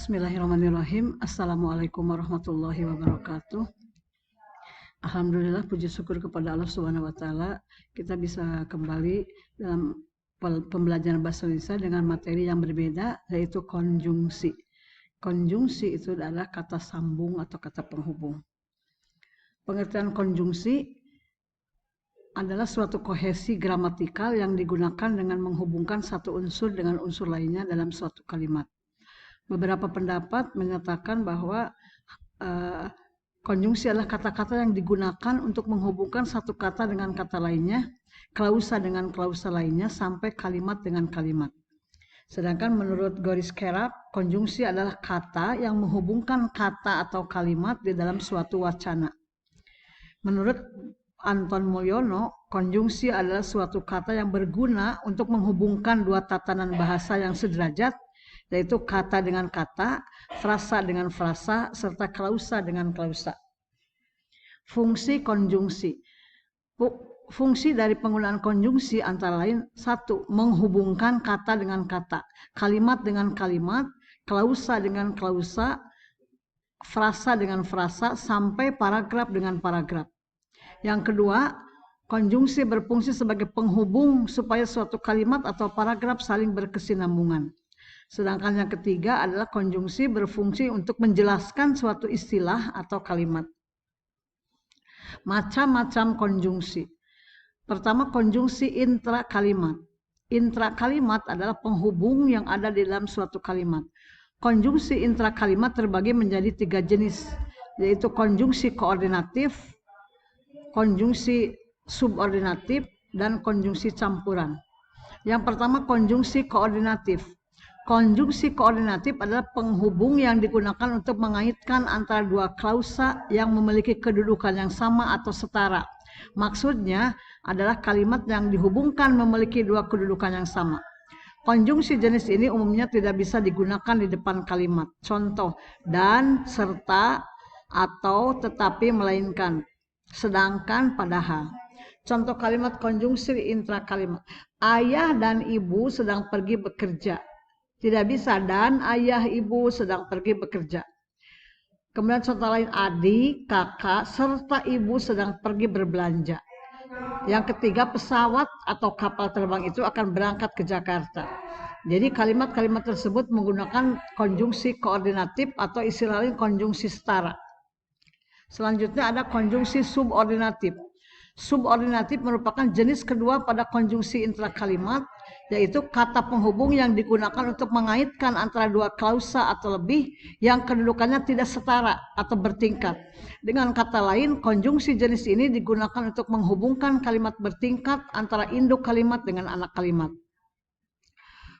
Bismillahirrahmanirrahim. Assalamualaikum warahmatullahi wabarakatuh. Alhamdulillah, puji syukur kepada Allah Subhanahu wa Ta'ala. Kita bisa kembali dalam pembelajaran bahasa Indonesia dengan materi yang berbeda, yaitu konjungsi. Konjungsi itu adalah kata sambung atau kata penghubung. Pengertian konjungsi adalah suatu kohesi gramatikal yang digunakan dengan menghubungkan satu unsur dengan unsur lainnya dalam suatu kalimat. Beberapa pendapat menyatakan bahwa konjungsi adalah kata-kata yang digunakan untuk menghubungkan satu kata dengan kata lainnya, klausa dengan klausa lainnya, sampai kalimat dengan kalimat. Sedangkan menurut Goris Kerap, konjungsi adalah kata yang menghubungkan kata atau kalimat di dalam suatu wacana. Menurut Anton Mulyono, konjungsi adalah suatu kata yang berguna untuk menghubungkan dua tatanan bahasa yang sederajat, yaitu kata dengan kata, frasa dengan frasa, serta klausa dengan klausa. Fungsi konjungsi. Fungsi dari penggunaan konjungsi antara lain: 1. Menghubungkan kata dengan kata, kalimat dengan kalimat, klausa dengan klausa, frasa dengan frasa, sampai paragraf dengan paragraf. Yang kedua, konjungsi berfungsi sebagai penghubung supaya suatu kalimat atau paragraf saling berkesinambungan. Sedangkan yang ketiga adalah konjungsi berfungsi untuk menjelaskan suatu istilah atau kalimat. Macam-macam konjungsi. Pertama, konjungsi intrakalimat. Intrakalimat adalah penghubung yang ada di dalam suatu kalimat. Konjungsi intrakalimat terbagi menjadi 3 jenis, yaitu konjungsi koordinatif, konjungsi subordinatif, dan konjungsi campuran. Yang pertama, konjungsi koordinatif. Konjungsi koordinatif adalah penghubung yang digunakan untuk mengaitkan antara dua klausa yang memiliki kedudukan yang sama atau setara. Maksudnya adalah kalimat yang dihubungkan memiliki dua kedudukan yang sama. Konjungsi jenis ini umumnya tidak bisa digunakan di depan kalimat. Contoh, dan, serta, atau, tetapi, melainkan, sedangkan, padahal. Contoh kalimat konjungsi intrakalimat. Ayah dan ibu sedang pergi bekerja. Tidak bisa dan ayah ibu sedang pergi bekerja. Kemudian contoh lain, adik, kakak, serta ibu sedang pergi berbelanja. Yang ketiga, pesawat atau kapal terbang itu akan berangkat ke Jakarta. Jadi kalimat-kalimat tersebut menggunakan konjungsi koordinatif atau istilah lain konjungsi setara. Selanjutnya ada konjungsi subordinatif. Subordinatif merupakan jenis kedua pada konjungsi intrakalimat, yaitu kata penghubung yang digunakan untuk mengaitkan antara dua klausa atau lebih yang kedudukannya tidak setara atau bertingkat. Dengan kata lain, konjungsi jenis ini digunakan untuk menghubungkan kalimat bertingkat antara induk kalimat dengan anak kalimat.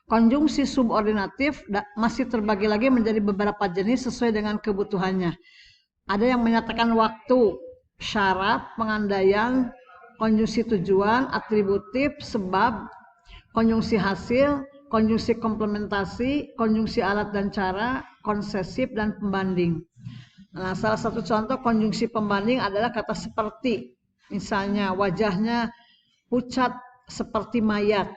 Konjungsi subordinatif masih terbagi lagi menjadi beberapa jenis sesuai dengan kebutuhannya. Ada yang menyatakan waktu, syarat, pengandaian, konjungsi tujuan, atributif, sebab, konjungsi hasil, konjungsi komplementasi, konjungsi alat dan cara, konsesif, dan pembanding. Nah, salah satu contoh konjungsi pembanding adalah kata seperti. Misalnya, wajahnya pucat seperti mayat.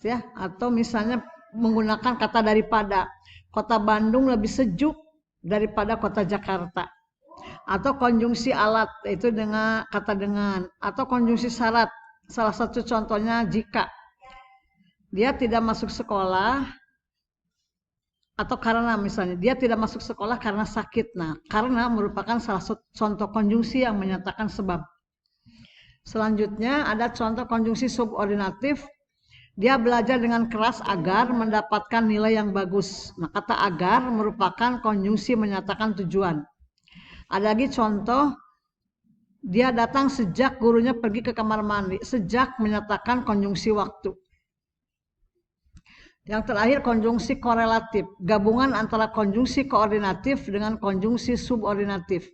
Ya, atau misalnya menggunakan kata daripada. Kota Bandung lebih sejuk daripada kota Jakarta. Atau konjungsi alat, itu dengan kata dengan. Atau konjungsi syarat. Salah satu contohnya jika. Dia tidak masuk sekolah, atau karena misalnya dia tidak masuk sekolah karena sakit. Nah, karena merupakan salah satu contoh konjungsi yang menyatakan sebab. Selanjutnya ada contoh konjungsi subordinatif. Dia belajar dengan keras agar mendapatkan nilai yang bagus. Nah, kata agar merupakan konjungsi menyatakan tujuan. Ada lagi contoh, dia datang sejak gurunya pergi ke kamar mandi. Sejak menyatakan konjungsi waktu. Yang terakhir, konjungsi korelatif, gabungan antara konjungsi koordinatif dengan konjungsi subordinatif.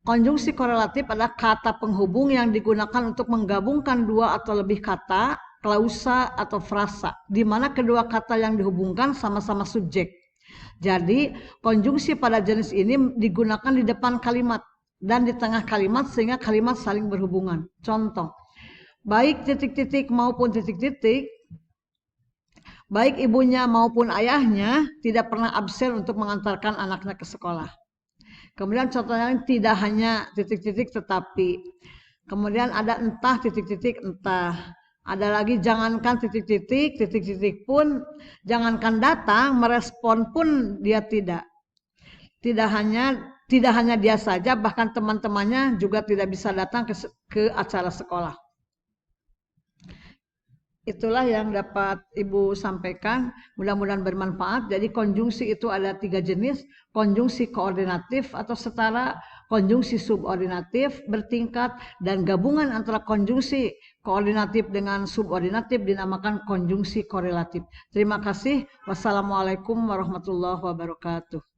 Konjungsi korelatif adalah kata penghubung yang digunakan untuk menggabungkan dua atau lebih kata, klausa, atau frasa, di mana kedua kata yang dihubungkan sama-sama subjek. Jadi, konjungsi pada jenis ini digunakan di depan kalimat dan di tengah kalimat sehingga kalimat saling berhubungan. Contoh, baik titik-titik maupun titik-titik Baik ibunya maupun ayahnya tidak pernah absen untuk mengantarkan anaknya ke sekolah. Kemudian contohnya tidak hanya titik-titik tetapi. Kemudian ada entah titik-titik entah. Ada lagi jangankan titik-titik, titik-titik pun jangankan datang, merespon pun dia tidak. Tidak hanya dia saja, bahkan teman-temannya juga tidak bisa datang ke acara sekolah. Itulah yang dapat Ibu sampaikan, mudah-mudahan bermanfaat. Jadi konjungsi itu ada 3 jenis, konjungsi koordinatif atau setara, konjungsi subordinatif bertingkat, dan gabungan antara konjungsi koordinatif dengan subordinatif dinamakan konjungsi korelatif. Terima kasih. Wassalamualaikum warahmatullahi wabarakatuh.